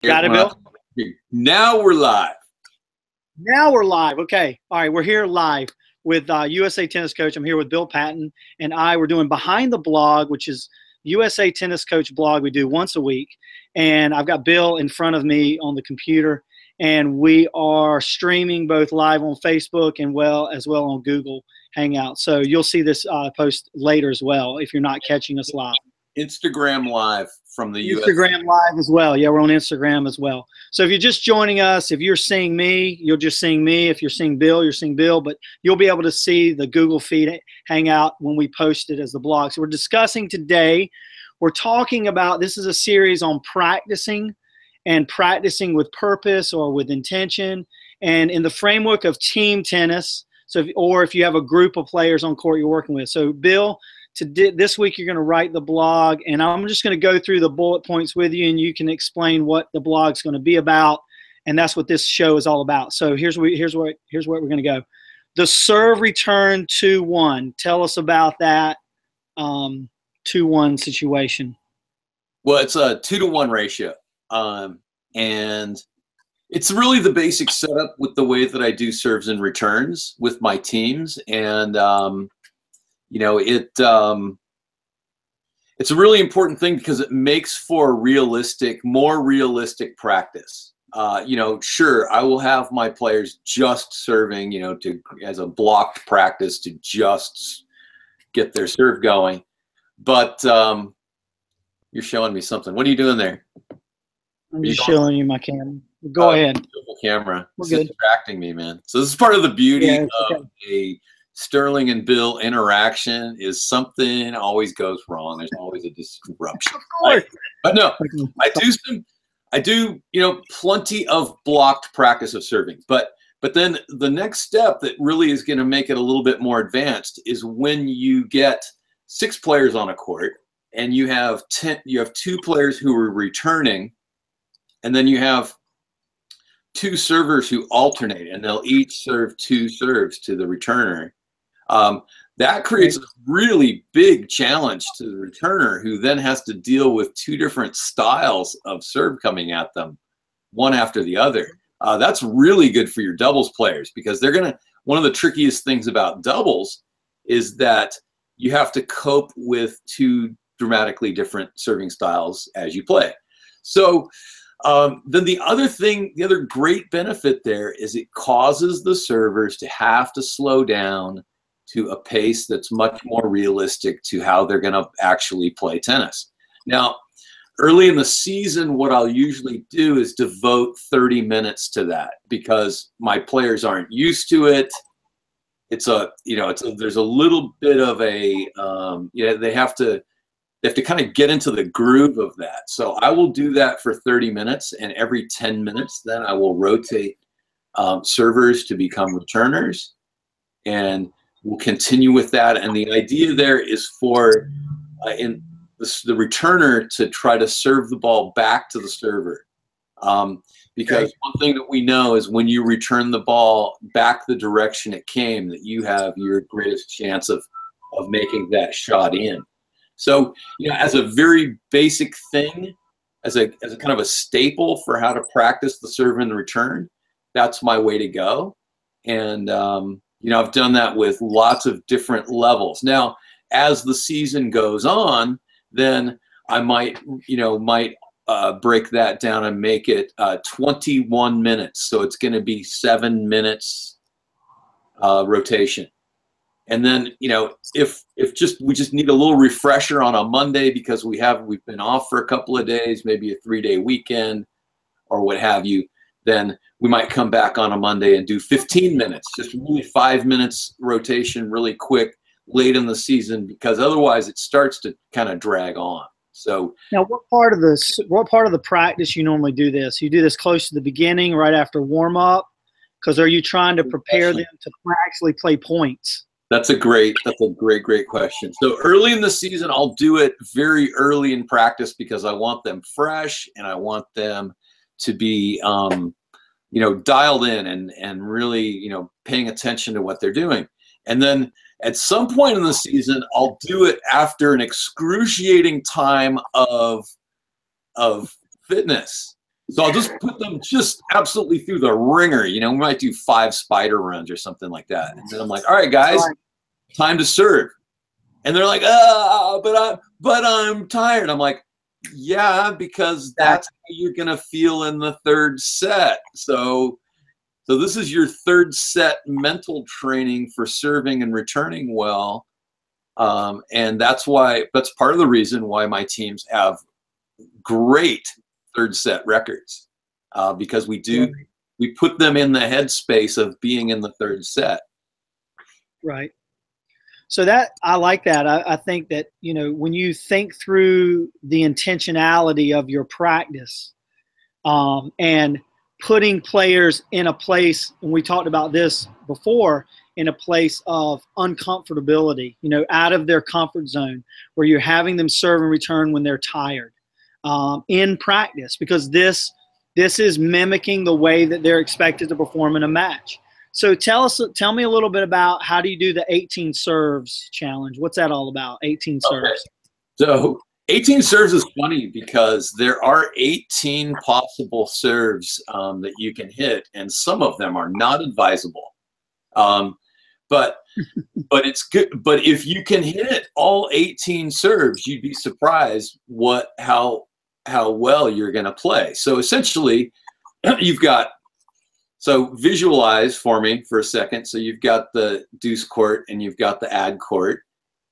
Got it, Bill? Now we're live. Now we're live. Okay. All right. We're here live with USA Tennis Coach. I'm here with Bill Patton and we're doing Behind the Blog, which is USA Tennis Coach blog we do once a week. And I've got Bill in front of me on the computer. And we are streaming both live on Facebook and as well on Google Hangout. So you'll see this post later as well if you're not catching us live. Instagram Live from the Instagram Live as well. Yeah, we're on Instagram as well. So if you're just joining us, if you're seeing me, you're just seeing me. If you're seeing Bill, you're seeing Bill. But you'll be able to see the Google feed Hangout when we post it as the blog. So we're discussing today, we're talking about, this is a series on practicing and practicing with purpose or with intention and in the framework of team tennis. So or if you have a group of players on court you're working with. So Bill, this week you're going to write the blog, and I'm just going to go through the bullet points with you, and you can explain what the blog's going to be about, and that's what this show is all about. So here's where we're going to go. The serve return 2-1. Tell us about that 2-1 situation. Well, it's a 2-to-1 ratio, and it's really the basic setup with the way that I do serves and returns with my teams, and you know, it's a really important thing because it makes for more realistic practice. You know, sure, I will have my players just serving, you know, as a blocked practice to just get their serve going. But you're showing me something. What are you doing there? I'm just showing you my camera. Go ahead. Camera. We're it's distracting me, man. So this is part of the beauty of okay. a Sterling and Bill interaction is something always goes wrong. There's always a disruption. Of course. But no, I do, you know, plenty of blocked practice of serving. But then the next step that really is going to make it a little bit more advanced is when you get 6 players on a court and you have 2 players who are returning, and then you have 2 servers who alternate, and they'll each serve 2 serves to the returner. That creates a really big challenge to the returner, who then has to deal with 2 different styles of serve coming at them, one after the other. That's really good for your doubles players, because one of the trickiest things about doubles is that you have to cope with 2 dramatically different serving styles as you play. So then the other great benefit there is it causes the servers to have to slow down to a pace that's much more realistic to how they're going to actually play tennis. Now, early in the season, what I'll usually do is devote 30 minutes to that, because my players aren't used to it. There's a little bit of a, they have to kind of get into the groove of that. So I will do that for 30 minutes, and every 10 minutes, then I will rotate servers to become returners, and we'll continue with that. And the idea there is for the returner to try to serve the ball back to the server. Because one thing that we know is when you return the ball back the direction it came, that you have your greatest chance of making that shot in. So, you know, as a very basic thing, as a kind of a staple for how to practice the serve and the return, that's my way to go. And, you know, I've done that with lots of different levels. Now, as the season goes on, then I might break that down and make it 21 minutes. So it's going to be 7 minutes rotation. And then, you know, if we just need a little refresher on a Monday because we've been off for a couple of days, maybe a 3-day weekend or what have you, then we might come back on a Monday and do 15 minutes, just really 5 minutes rotation really quick late in the season, because otherwise it starts to kind of drag on. So now, what part of the practice you normally do this? You do this close to the beginning, right after warm up, because are you trying to prepare them to actually play points? That's a great question. So early in the season, I'll do it very early in practice because I want them fresh and I want them to be, you know, dialed in and really, you know, paying attention to what they're doing. And then at some point in the season, I'll do it after an excruciating time of fitness. So I'll just put them just absolutely through the ringer. You know, we might do 5 spider runs or something like that. And then I'm like, all right, guys, time to serve. And they're like, but I'm tired. I'm like, yeah, because that's how you're going to feel in the 3rd set. So this is your 3rd set mental training for serving and returning well. And that's part of the reason why my teams have great 3rd set records, because we put them in the headspace of being in the 3rd set. Right. So that, I like that. I think that, you know, when you think through the intentionality of your practice, and putting players in a place, and we talked about this before, in a place of uncomfortability, you know, out of their comfort zone, where you're having them serve and return when they're tired, in practice, because this is mimicking the way that they're expected to perform in a match. So tell me a little bit about, how do you do the 18 serves challenge? What's that all about? 18 serves. Okay. So 18 serves is funny because there are 18 possible serves that you can hit, and some of them are not advisable. But it's good. But if you can hit all 18 serves, you'd be surprised how well you're going to play. So essentially, so visualize for me for a second. So you've got the deuce court and you've got the ad court,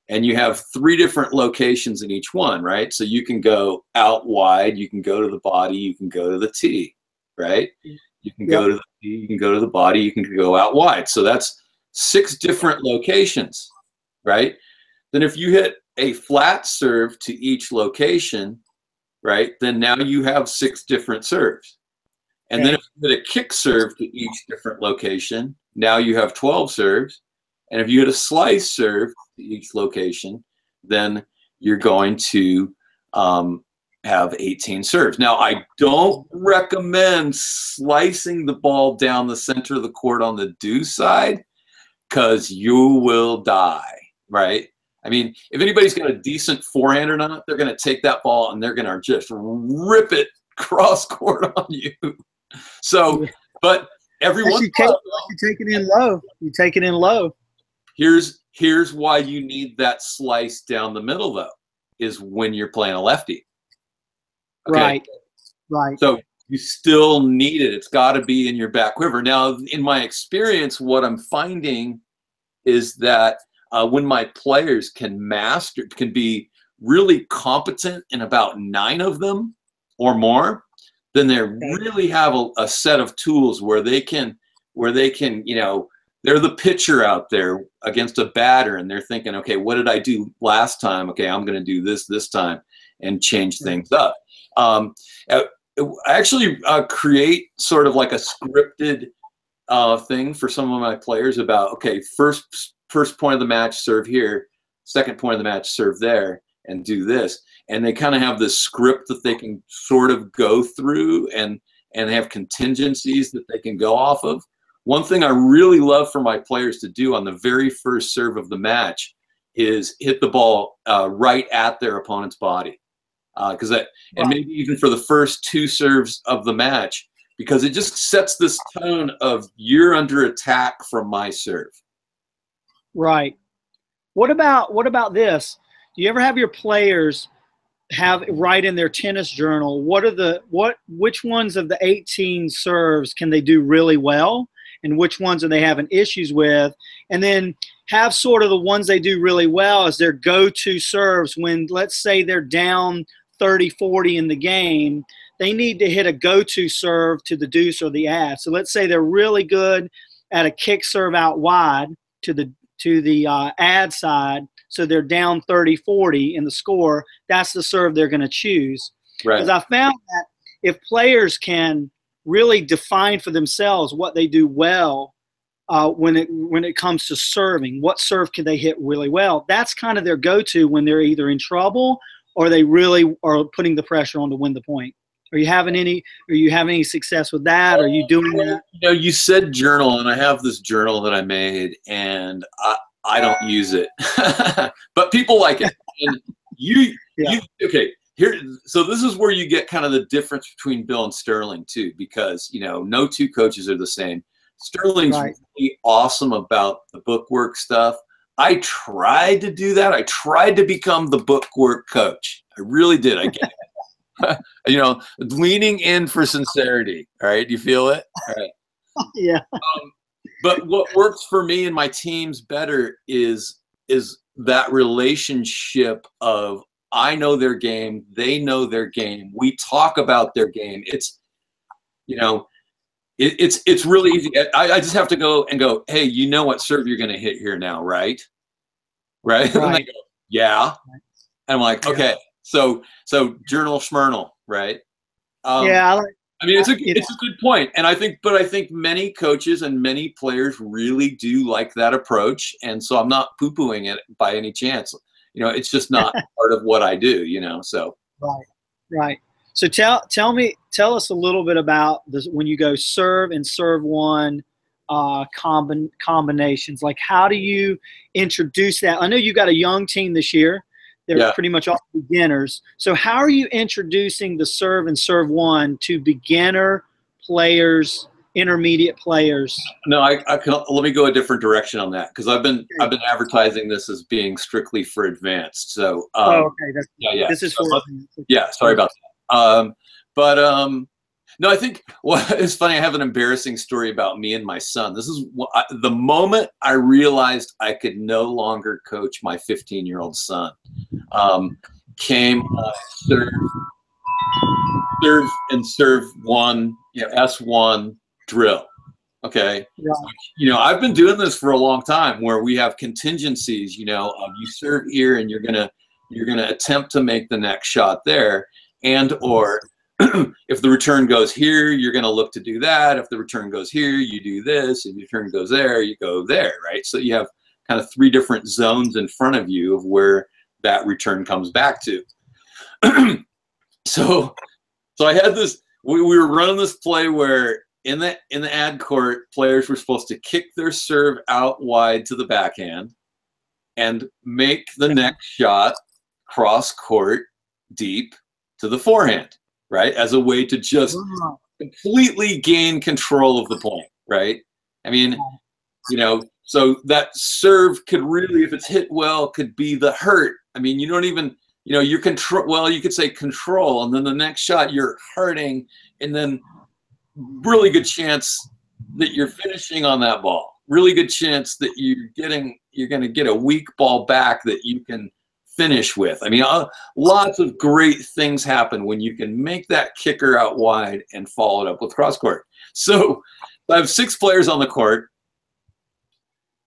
and you have 3 different locations in each one, right? So you can go out wide, you can go to the body, you can go to the tee, right? You can go to the tee, you can go to the body, you can go out wide. So that's 6 different locations, right? Then if you hit a flat serve to each location, right, then now you have 6 different serves. And then if you hit a kick serve to each different location, now you have 12 serves. And if you hit a slice serve to each location, then you're going to have 18 serves. Now, I don't recommend slicing the ball down the center of the court on the deuce side, because you will die, right? I mean, if anybody's got a decent forehand or not, they're going to take that ball and they're going to just rip it cross court on you. So, but every once in a while, you take it in low. You take it in low. Here's why you need that slice down the middle, though, is when you're playing a lefty. Okay? Right. So you still need it. It's got to be in your back quiver. Now, in my experience, what I'm finding is that when my players can be really competent in about 9 of them or more, then they really have a set of tools where they can, you know, they're the pitcher out there against a batter, and they're thinking, okay, what did I do last time? Okay, I'm going to do this time, and change things up. I actually create sort of like a scripted thing for some of my players about, okay, first point of the match, serve here, second point of the match, serve there, and do this. And they kind of have this script that they can sort of go through, and have contingencies that they can go off of. One thing I really love for my players to do on the very first serve of the match is hit the ball right at their opponent's body. And maybe even for the first 2 serves of the match, because it just sets this tone of, you're under attack from my serve. Right. What about this? Do you ever have your players write in their tennis journal, which ones of the 18 serves can they do really well, and which ones are they having issues with, and then have sort of the ones they do really well as their go-to serves when, let's say, they're down 30-40 in the game, they need to hit a go-to serve to the deuce or the ad. So let's say they're really good at a kick serve out wide to the ad side, so they're down 30-40 in the score. That's the serve they're going to choose. Right. Because I found that if players can really define for themselves what they do well when it comes to serving, what serve can they hit really well, that's kind of their go-to when they're either in trouble or they really are putting the pressure on to win the point. Are you having any success with that? Are you doing that? You know, you said journal, and I have this journal that I made, and I don't use it, but people like it. And okay, So this is where you get kind of the difference between Bill and Sterling too, because no two coaches are the same. Sterling's really awesome about the bookwork stuff. I tried to do that. I tried to become the bookwork coach. I really did. I get it. Leaning in for sincerity. All right, you feel it? All right. Yeah. But what works for me and my teams better is that relationship of, I know their game, they know their game, we talk about their game. It's it's really easy. I just have to go, hey, you know what serve you're going to hit here now, right? And they go, yeah. And I'm like, okay, so journal schmernal, right? Yeah. I mean, it's a good point, and I think many coaches and many players really do like that approach, and so I'm not poo-pooing it by any chance. It's just not part of what I do. So right. So tell us a little bit about this when you go serve and serve one combinations. Like, how do you introduce that? I know you got a young team this year. They're pretty much all beginners. So how are you introducing the serve and serve one to beginner players, intermediate players? No, let me go a different direction on that, because I've been advertising this as being strictly for advanced. So okay, this is for sorry about that. No, I think it's funny. I have an embarrassing story about me and my son. This is the moment I realized I could no longer coach my 15-year-old son. Came serve and serve one, S1 drill. Okay. Yeah. I've been doing this for a long time, where we have contingencies, you serve here and you're gonna attempt to make the next shot there, or if the return goes here, you're going to look to do that. If the return goes here, you do this. If the return goes there, you go there, right? So you have kind of 3 different zones in front of you of where that return comes back to. So I had this, we were running this play where in the ad court, players were supposed to kick their serve out wide to the backhand and make the next shot cross court deep to the forehand. Right, as a way to just completely gain control of the point, right? I mean, so that serve could really, if it's hit well, could be the hurt. I mean, you don't even, you control. Well, you could say control, and then the next shot you're hurting, and then really good chance that you're finishing on that ball. Really good chance that you're going to get a weak ball back that you can finish with. I mean, lots of great things happen when you can make that kicker out wide and follow it up with cross court. So I have 6 players on the court.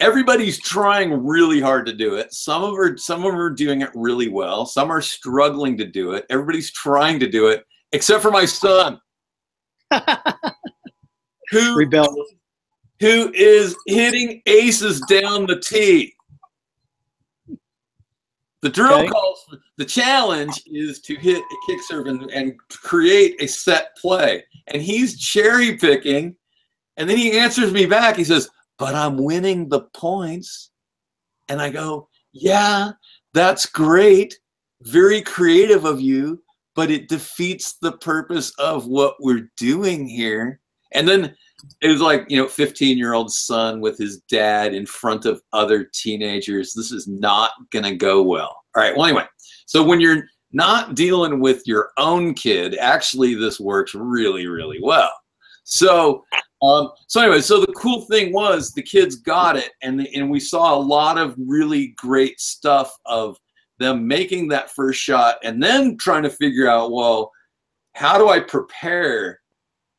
Everybody's trying really hard to do it. Some of them are doing it really well. Some are struggling to do it. Everybody's trying to do it, except for my son, who is hitting aces down the tee. The drill calls, the challenge is to hit a kick serve and create a set play. And he's cherry picking, and then he answers me back. He says, but I'm winning the points. And I go, yeah, that's great. Very creative of you, but it defeats the purpose of what we're doing here. And then it was like, 15-year-old son with his dad in front of other teenagers. This is not going to go well. All right. Well, anyway, so when you're not dealing with your own kid, actually, this works really, really well. So anyway, so the cool thing was the kids got it, and we saw a lot of really great stuff of them making that first shot and then trying to figure out, well, how do I prepare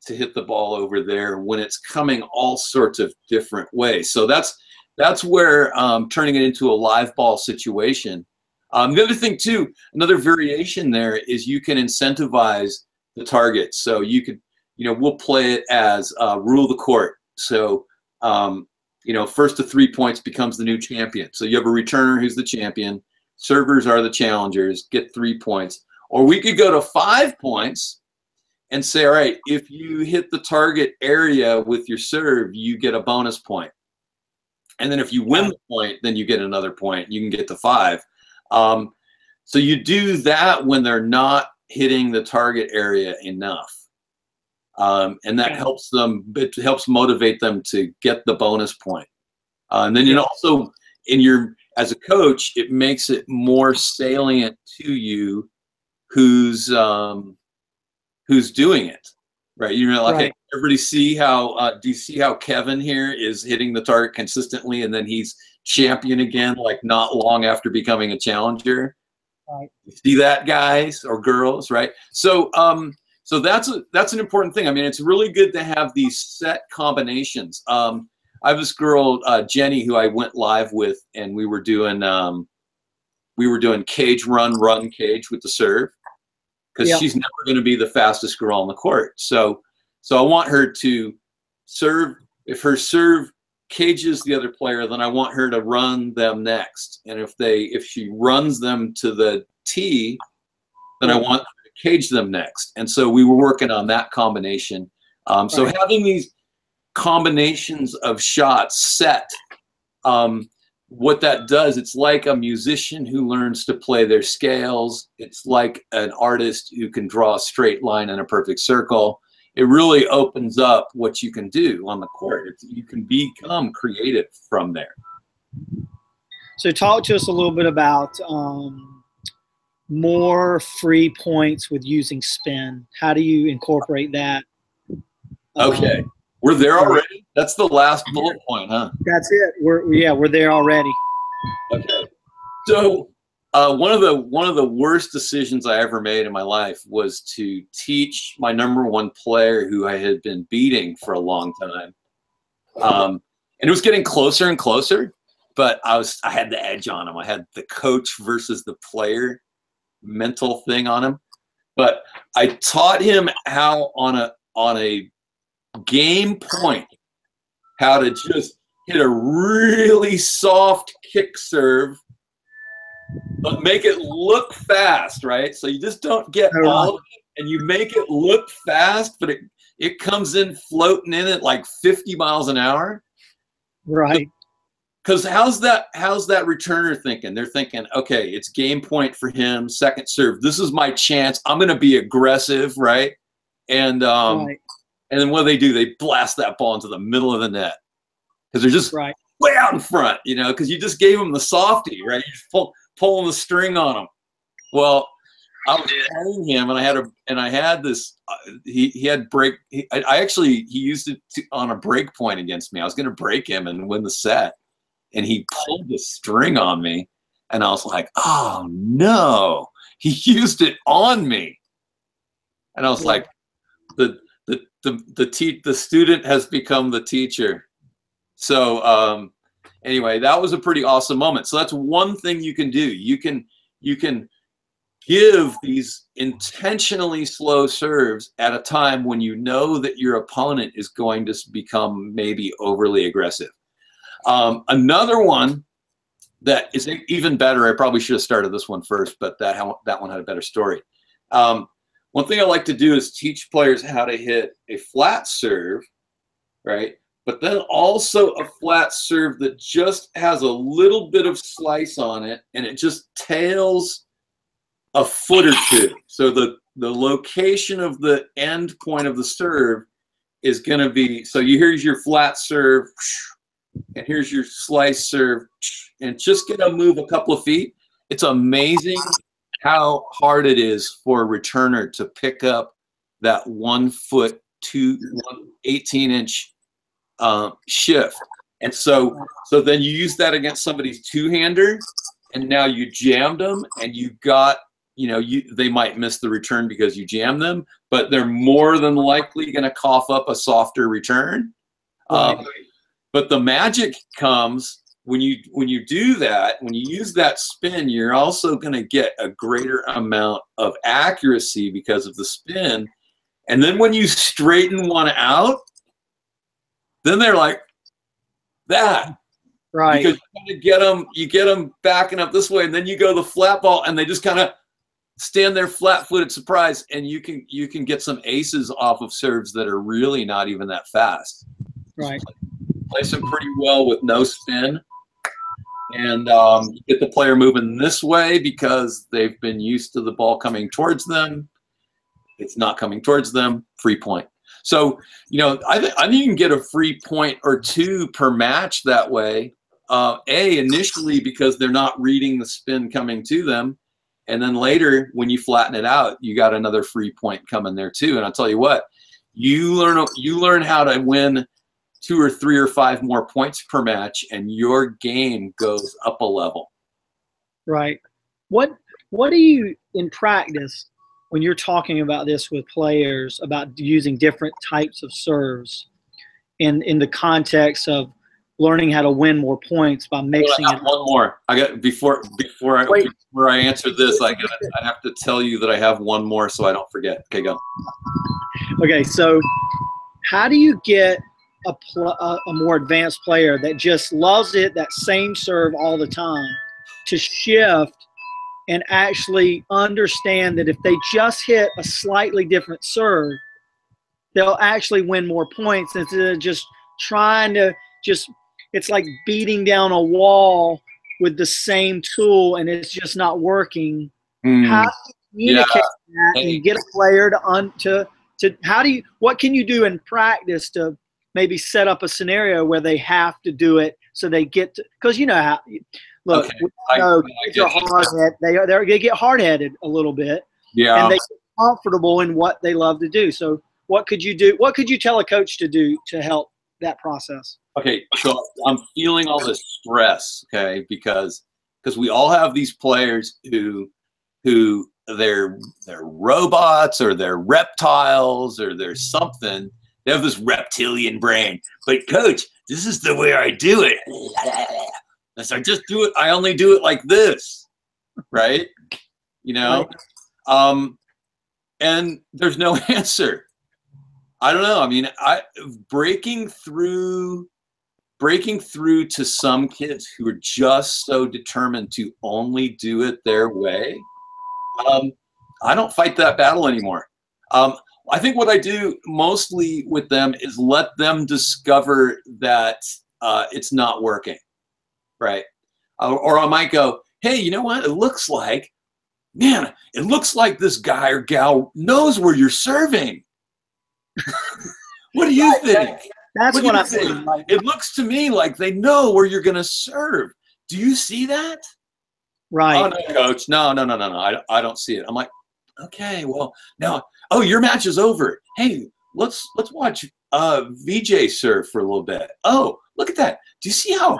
to hit the ball over there when it's coming all sorts of different ways? So that's where turning it into a live ball situation. The other thing too, another variation there is you can incentivize the target. So you could, we'll play it as rule the court. So, first to 3 points becomes the new champion. So you have a returner who's the champion. Servers are the challengers, get 3 points. Or we could go to 5 points and say, all right, if you hit the target area with your serve, you get a bonus point. And then if you win the point, then you get another point. You can get to 5. So you do that when they're not hitting the target area enough. And that helps them, it helps motivate them to get the bonus point. And then, you know, also as a coach, it makes it more salient to you who's doing it, right? You know, like, hey, everybody see how, do you see how Kevin here is hitting the target consistently, and then he's champion again, like not long after becoming a challenger? Right. You see that, guys or girls, right? So, so that's an important thing. I mean, it's really good to have these set combinations. I have this girl, Jenny, who I went live with, and we were doing cage run cage with the serve, because she's never going to be the fastest girl on the court. So I want her to serve. If her serve cages the other player, then I want her to run them next. And if she runs them to the tee, then I want her to cage them next. And so we were working on that combination. So having these combinations of shots set, what that does, it's like a musician who learns to play their scales. It's like an artist who can draw a straight line in a perfect circle. It really opens up what you can do on the court. You can become creative from there. So talk to us a little bit about more free points with using spin. How do you incorporate that? Okay. We're there already? That's the last bullet point, huh? That's it. We're there already. Okay. So one of the worst decisions I ever made in my life was to teach my #1 player, who I had been beating for a long time. And it was getting closer and closer, but I had the edge on him. I had the coach versus the player mental thing on him. But I taught him how on a game point, how to just hit a really soft kick serve, but make it look fast, right? So you just don't get all of it, and you make it look fast, but it comes in floating in at like 50 miles an hour. Right. Because how's that returner thinking? They're thinking, okay, it's game point for him, second serve. This is my chance. I'm going to be aggressive, right? And and then what do? They blast that ball into the middle of the net, because they're just way out in front, you know, because you just gave them the softie, right? You just pulling the string on them. Well, I was playing him, and I had this. He had break. He used it on a break point against me. I was going to break him and win the set, and he pulled the string on me, and I was like, oh no, he used it on me, and I was like, the student has become the teacher. So anyway, that was a pretty awesome moment. So that's one thing you can do. You can give these intentionally slow serves at a time when you know that your opponent is going to become maybe overly aggressive. Another one that is even better, I probably should have started this one first, but that one had a better story. One thing I like to do is teach players how to hit a flat serve, right? But then also a flat serve that just has a little bit of slice on it, and it just tails a foot or two. So the location of the end point of the serve is going to be, so here's your flat serve, and here's your slice serve, and just going to move a couple of feet. It's amazing how hard it is for a returner to pick up that 1 foot, 18-inch shift. And so then you use that against somebody's two-hander, and now you jammed them, and you got, you know, they might miss the return because you jammed them, but they're more than likely going to cough up a softer return. But the magic comes when you do that, when you use that spin, you're also going to get a greater amount of accuracy because of the spin. And then when you straighten one out, then they're like that. Right. Because you get them backing up this way, and then you go the flat ball, and they just kind of stand there flat-footed, surprise, and you can get some aces off of serves that are really not even that fast. Right. Play them pretty well with no spin, And you get the player moving this way because they've been used to the ball coming towards them. It's not coming towards them, free point. So, I think you can get a free point or two per match that way. Initially because they're not reading the spin coming to them. And then later, when you flatten it out, you got another free point coming there too. And I'll tell you what, you learn how to win 2 or 3 or 5 more points per match, and your game goes up a level. Right. What do you, in practice, when you're talking about this with players, about using different types of serves in the context of learning how to win more points by mixing it? One more. I got before I answer this, I have to tell you that I have one more so I don't forget. Okay, go. Okay, so how do you get a more advanced player that just loves it, that same serve all the time, to shift and actually understand that if they just hit a slightly different serve, they'll actually win more points instead of just trying to it's like beating down a wall with the same tool and it's just not working. How do you communicate that and get a player what can you do in practice to maybe set up a scenario where they have to do it so they get to, because kids are hard-headed. They get hard-headed a little bit, and they get comfortable in what they love to do. So what could you do? What could you tell a coach to do to help that process? Okay, so I'm feeling all this stress, okay, because we all have these players who they're robots or they're reptiles or they're something. They have this reptilian brain. But coach, this is the way I do it. I just do it. I only do it like this, right? And there's no answer. I don't know. I mean, breaking through to some kids who are just so determined to only do it their way. I don't fight that battle anymore. I think what I do mostly with them is let them discover that it's not working, right? Or I might go, hey, you know what? It looks like this guy or gal knows where you're serving. What do you think? That's what I'm saying. It looks to me like they know where you're going to serve. Do you see that? Right. Oh, no, coach. No. I don't see it. I'm like, okay, well, now, your match is over. Hey, let's watch VJ serve for a little bit. Oh, look at that. Do you see how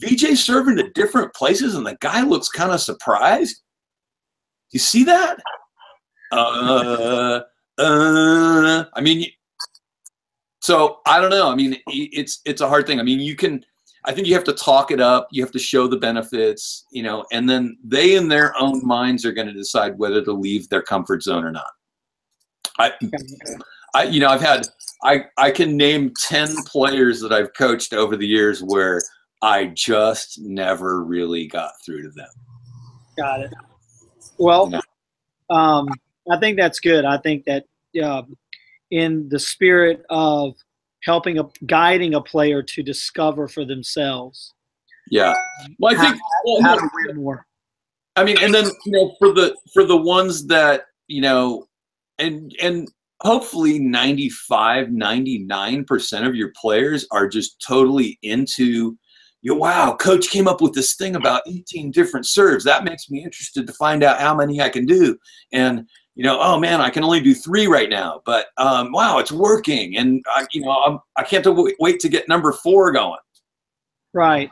VJ's serving to different places and the guy looks kind of surprised? Do you see that? I mean, so I don't know. I mean, it's a hard thing. I mean, I think you have to talk it up. You have to show the benefits, and then they in their own minds are going to decide whether to leave their comfort zone or not. I can name 10 players that I've coached over the years where I just never really got through to them. Got it. Well, I think that's good. I think that in the spirit of guiding a player to discover for themselves. Yeah. Well, I think how to win more. I mean, and then for the ones that and hopefully 99% of your players are just totally into. Wow, coach came up with this thing about 18 different serves. That makes me interested to find out how many I can do. And, oh man, I can only do 3 right now. But, wow, it's working. And, I can't wait to get number 4 going. Right.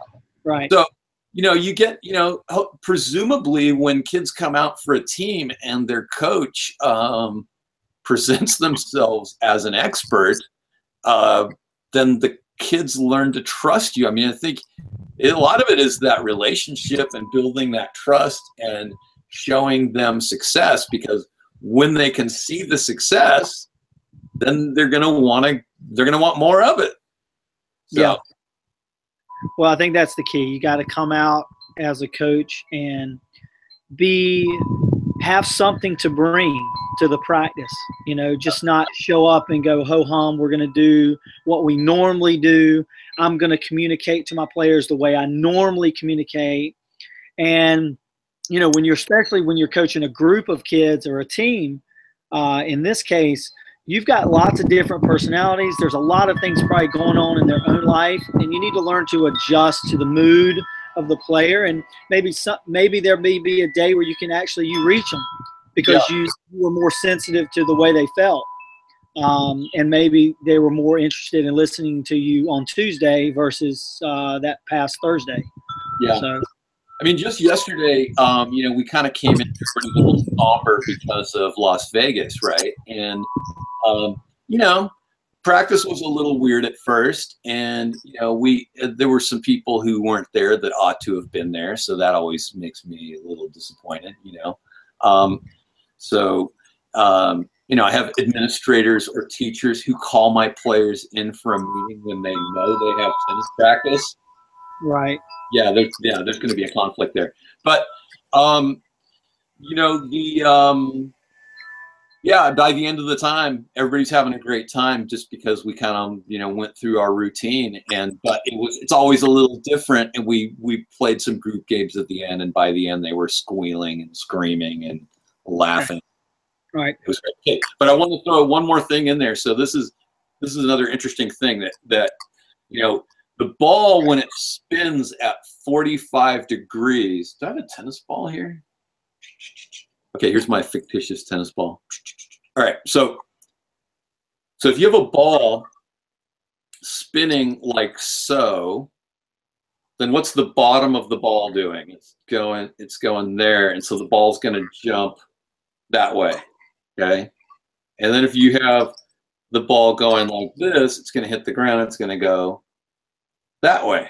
So, you get, presumably when kids come out for a team and their coach presents themselves as an expert, then the kids learn to trust you. I mean, I think a lot of it is that relationship and building that trust and showing them success, because when they can see the success, then they're going to want more of it. So. Yeah. Well, I think that's the key. You got to come out as a coach and have something to bring to the practice, just not show up and go ho hum. We're going to do what we normally do. I'm going to communicate to my players the way I normally communicate. And, you know, especially when you're coaching a group of kids or a team, in this case, you've got lots of different personalities. There's a lot of things probably going on in their own life, and you need to learn to adjust to the mood of the player. And maybe there may be a day where you reach them because you were more sensitive to the way they felt. And maybe they were more interested in listening to you on Tuesday versus that past Thursday. Yeah. So, I mean, just yesterday, you know, we kind of came in pretty little somber because of Las Vegas, right? And, you know, practice was a little weird at first. And, you know, there were some people who weren't there that ought to have been there. So that always makes me a little disappointed, you know. You know, I have administrators or teachers who call my players in for a meeting when they know they have tennis practice. Right. Yeah, there's going to be a conflict there. But, you know, by the end of the time, everybody's having a great time just because we kind of, you know, went through our routine. But it's always a little different. And we played some group games at the end. And by the end, they were squealing and screaming and laughing. Right. It was great. Okay. But I want to throw one more thing in there. So this is another interesting thing that you know, the ball, when it spins at 45 degrees, do I have a tennis ball here? Okay, here's my fictitious tennis ball. All right, so if you have a ball spinning like so, then what's the bottom of the ball doing? It's going there, and so the ball's going to jump that way, okay? And then if you have the ball going like this, it's going to hit the ground, it's going to go that way,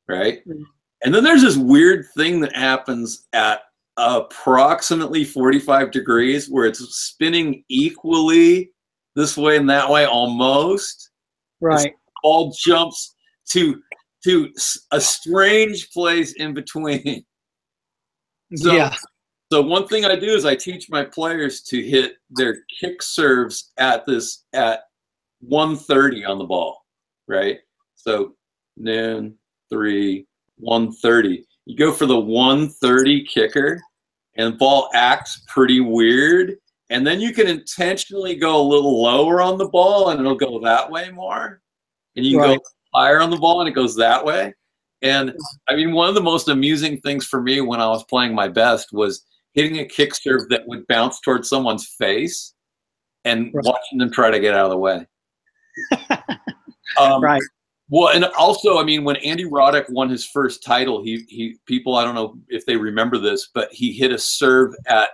right? Mm-hmm. And then there's this weird thing that happens at approximately 45 degrees where it's spinning equally this way and that way almost. Right. The ball jumps to a strange place in between. So one thing I do is I teach my players to hit their kick serves at 130 on the ball, right? So noon, 3, 130. You go for the 130 kicker, and the ball acts pretty weird. And then you can intentionally go a little lower on the ball, and it'll go that way more. And you can go higher on the ball, and it goes that way. And, I mean, one of the most amusing things for me when I was playing my best was hitting a kick serve that would bounce towards someone's face and watching them try to get out of the way. Right. Well, and also, I mean, when Andy Roddick won his first title, people, I don't know if they remember this, but he hit a serve at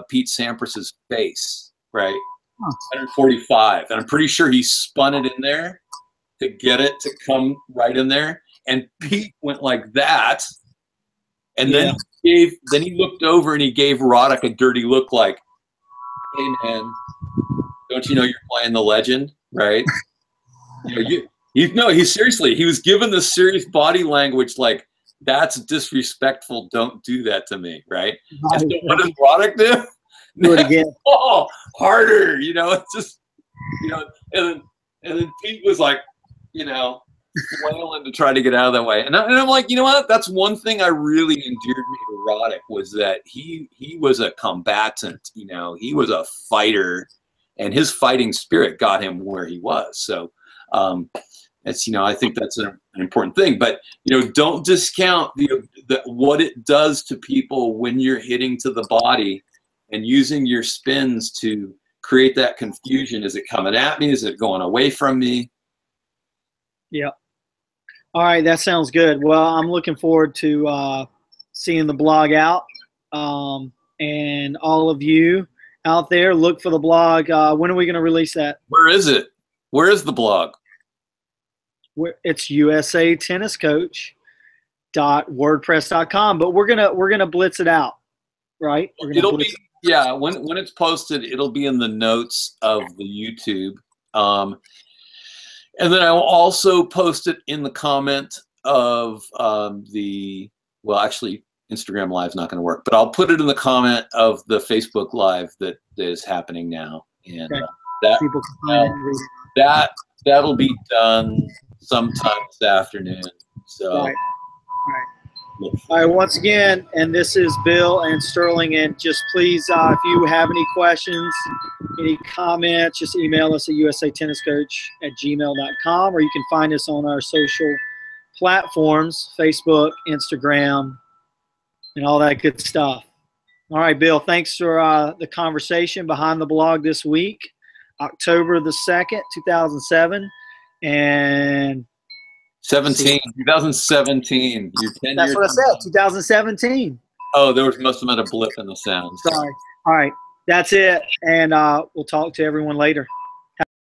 Pete Sampras's face, right? 145. And I'm pretty sure he spun it in there to get it to come right in there. And Pete went like that. And then he looked over and he gave Roddick a dirty look like, hey, man, don't you know you're playing the legend, right? You know, he was given this serious body language like, that's disrespectful, don't do that to me, right? And so what does Roddick do? Do it again. Oh, harder, you know, it's just, you know, and then Pete was like, you know, flailing to try to get out of that way. And I'm like, you know what? That's one thing I really endeared me to Roddick was that he was a combatant, you know, he was a fighter, and his fighting spirit got him where he was. So, it's, you know, I think that's an important thing. But, you know, don't discount what it does to people when you're hitting to the body and using your spins to create that confusion. Is it coming at me? Is it going away from me? Yeah. All right, that sounds good. Well, I'm looking forward to seeing the blog out. And all of you out there, look for the blog. When are we going to release that? Where is it? Where is the blog? It's USATennisCoach.wordpress.com, but we're gonna blitz it out, right? It'll be when it's posted, it'll be in the notes of the YouTube, and then I will also post it in the comment of actually Instagram Live is not going to work, but I'll put it in the comment of the Facebook Live that is happening now, and that'll be done sometime this afternoon. So. Right. All right. Once again, and this is Bill and Sterling, and just please, if you have any questions, any comments, just email us at USATennisCoach@gmail.com, or you can find us on our social platforms, Facebook, Instagram, and all that good stuff. All right, Bill, thanks for the conversation behind the blog this week, October the 2nd, 2007, and 2017. You're 10 that's years. what I said, 2017. Oh, must have been a blip in the sound. Sorry. All right. That's it. And we'll talk to everyone later.